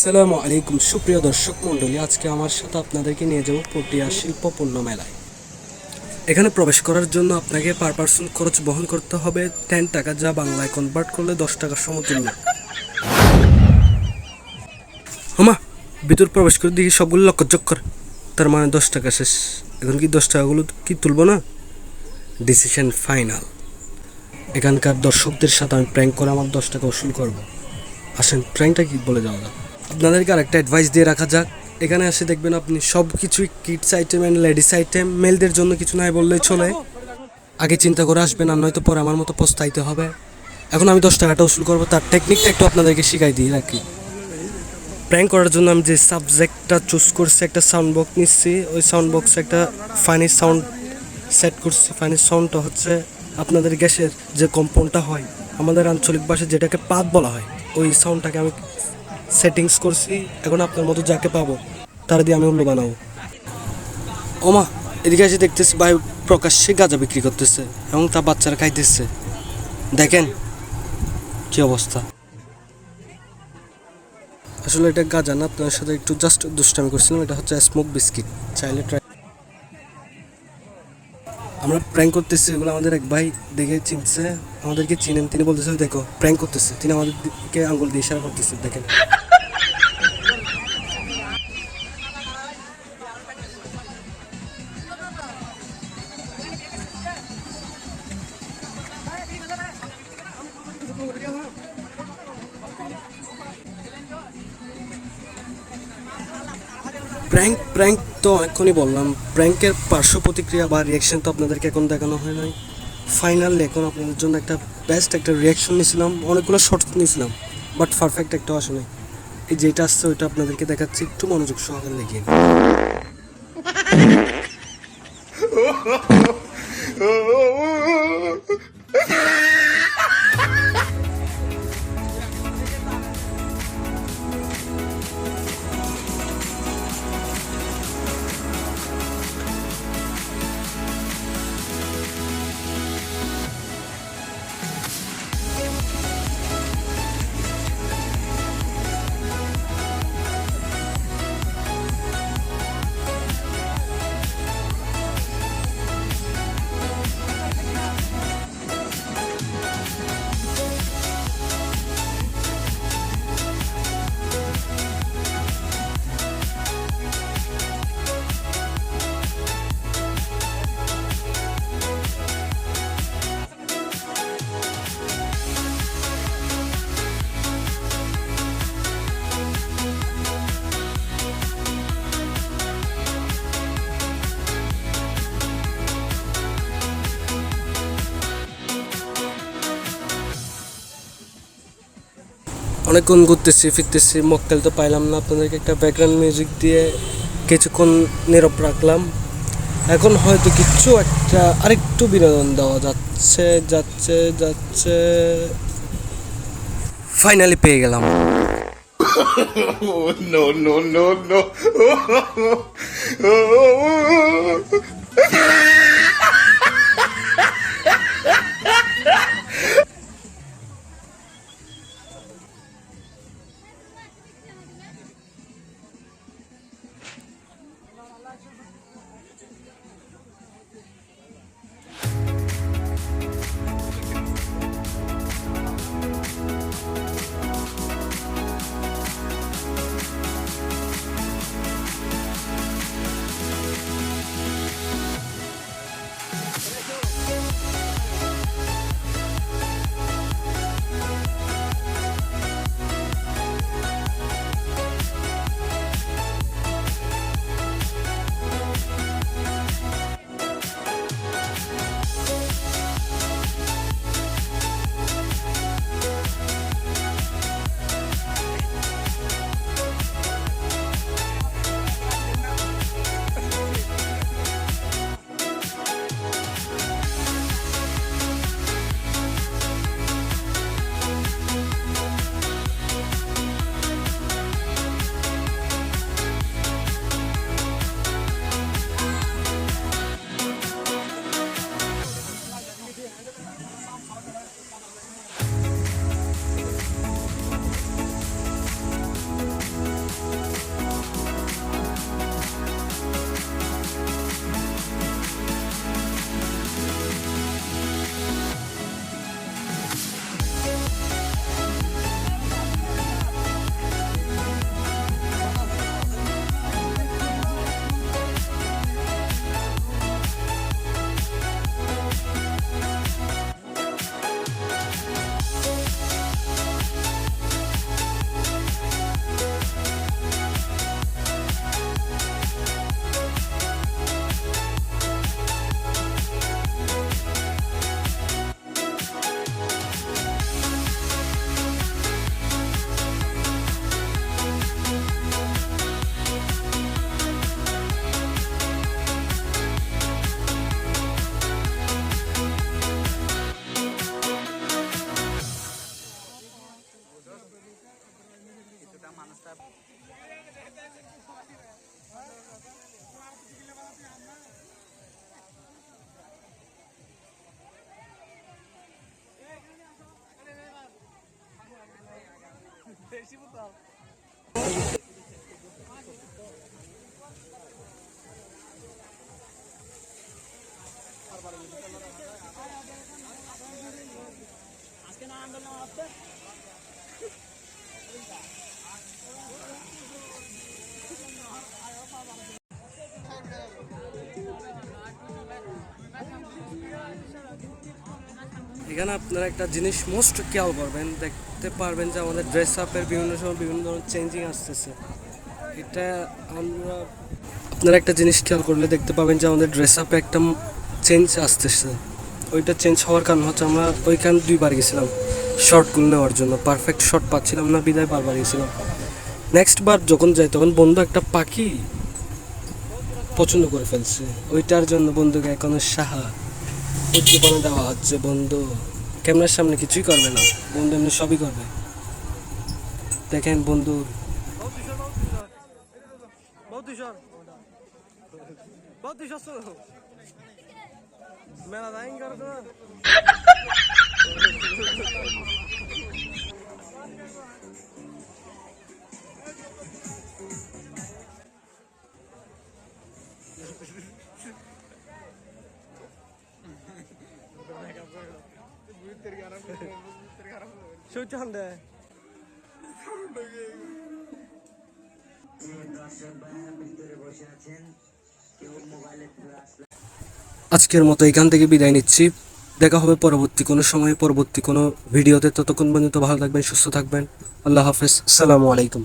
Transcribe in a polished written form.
আসসালামু আলাইকুম সুপ্রিয় দর্শক মণ্ডলী, আজকে আমার সাথে আপনাদেরকে নিয়ে যাব পটিয়া শিল্প পণ্য মেলায়। এখানে প্রবেশ করার জন্য আপনাকে পার পার্সন খরচ বহন করতে হবে 10 টাকা, যা বাংলায় কনভার্ট করলে 10 টাকার সমতুল্য। হামা ভিতর প্রবেশ করে দেখি সবগুলো লক্কর, তার মানে 10 টাকা শেষ। এখন কি 10 টাকাগুলো কি তুলবো না? Decision final. এখানকার দর্শকদের সাথে আমি প্র্যাঙ্ক করে আমার 10 টাকা উসুল করবো। আসেন প্র্যাঙ্কটা কি বলে যাওয়া যাক। আপনাদেরকে আরেকটা অ্যাডভাইস দিয়ে রাখা যাক, এখানে এসে দেখবেন আপনি সব কিছুই kids item and ladies item, মেলদের জন্য কিছু নাই বললেই চলে। আগে চিন্তা করে আসবেন, আর নয়তো পরে আমার মতো পস্তাইতে হবে। এখন আমি 10 টাকাটা উসুল করবো, তার টেকনিকটা একটু আপনাদেরকে শিখাই দিয়ে রাখি। প্র্যাঙ্ক করার জন্য আমি যে সাবজেক্টটা চুজ করছি, একটা সাউন্ড বক্স নিচ্ছি। ওই সাউন্ড বক্সে একটা ফানি সাউন্ড সেট করছি। ফানি সাউন্ডটা হচ্ছে আপনাদের গ্যাসের যে কম্পাউন্ডটা হয়, আমাদের আঞ্চলিক ভাষায় যেটাকে পাত বলা হয়, ওই সাউন্ডটাকে আমি সেটিংস করছি। এখন আপনার মতো যাকে পাবো তার দিয়ে আমি উল্লু বানাবো। ওমা, এদিকে এসে দেখতেছি ভাই প্রকাশ্যে গাঁজা বিক্রি করতেছে এবং তার বাচ্চারা খাইতেছে। দেখেন কি অবস্থা। আসলে এটা গাঁজা না, আপনার সাথে একটু জাস্ট দুষ্টামি করছিলাম। এটা হচ্ছে স্মোক বিস্কিট, চাইলে ট্রাই। আমরা প্র্যাঙ্ক করতেছি, এগুলো আমাদের এক ভাই দেখে চিনছে, আমাদেরকে চিনেন। তিনি বলতেছে দেখো প্র্যাঙ্ক করতেছে, তিনি আমাদেরকে আঙ্গুল দিয়ে ইশারা করতেছে, দেখেন। প্র্যাঙ্ক তো এখনই বললাম, প্র্যাঙ্কের পার্শ্ব প্রতিক্রিয়া বা রিয়াকশন তো আপনাদেরকে এখন দেখানো হয় নাই। ফাইনালি এখন আপনাদের জন্য একটা বেস্ট একটা রিয়াকশন নিয়েছিলাম, অনেকগুলো শর্টস নিয়েছিলাম, বাট পারফেক্ট একটা আসে নাই। এই যেটা আসছে ওইটা আপনাদেরকে দেখাচ্ছি, একটু মনোযোগ সহকারে দেখিয়ে। অনেকক্ষণ ঘুরতেছি ফিরতেছি, মক্কেল তো পাইলাম না। আপনাদেরকে একটা ব্যাকগ্রাউন্ড মিউজিক দিয়ে কিছুক্ষণ নীরব রাখলাম। এখন হয়তো কিছু একটা আরেকটু বিনোদন দেওয়া যাচ্ছে যাচ্ছে যাচ্ছে ফাইনালি পেয়ে গেলাম। no, no, no, no. এখানে আপনারা একটা জিনিস মোস্ট খেয়াল করবেন, দেখতে পারবেন যে আমাদের ড্রেস আপের বিভিন্ন সময় বিভিন্ন ধরনের চেঞ্জিং আসতেছে। এটা আমরা আপনারা একটা জিনিস খেয়াল করলে দেখতে পাবেন যে আমাদের ড্রেস আপে একটা চেঞ্জ আসতেছে। ওইটা চেঞ্জ হওয়ার কারণ হচ্ছে আমরা ওইখানে 2বার গেছিলাম শর্টগুলো নেওয়ার জন্য, পারফেক্ট শর্ট পাচ্ছিলাম না, বিদায় বারবার গেছিলাম। নেক্সট বার যখন যাই তখন বন্ধু একটা পাখি পছন্দ করে ফেলছে, ওইটার জন্য বন্ধুকে এখন সাহা উদ্দীপনা দেওয়া হচ্ছে। বন্ধু ক্যামেরার সামনে কিছুই করবে না, বন্ধু এমনি সবই করবে। দেখেন বন্ধু আজকের মতো এখান থেকে বিদায় নিচ্ছি। দেখা হবে পরবর্তী কোনো সময়, পরবর্তী কোনো ভিডিওতে। ততক্ষণ পর্যন্ত ভালো থাকবেন, সুস্থ থাকবেন। আল্লাহ হাফেজ, আসসালামু আলাইকুম।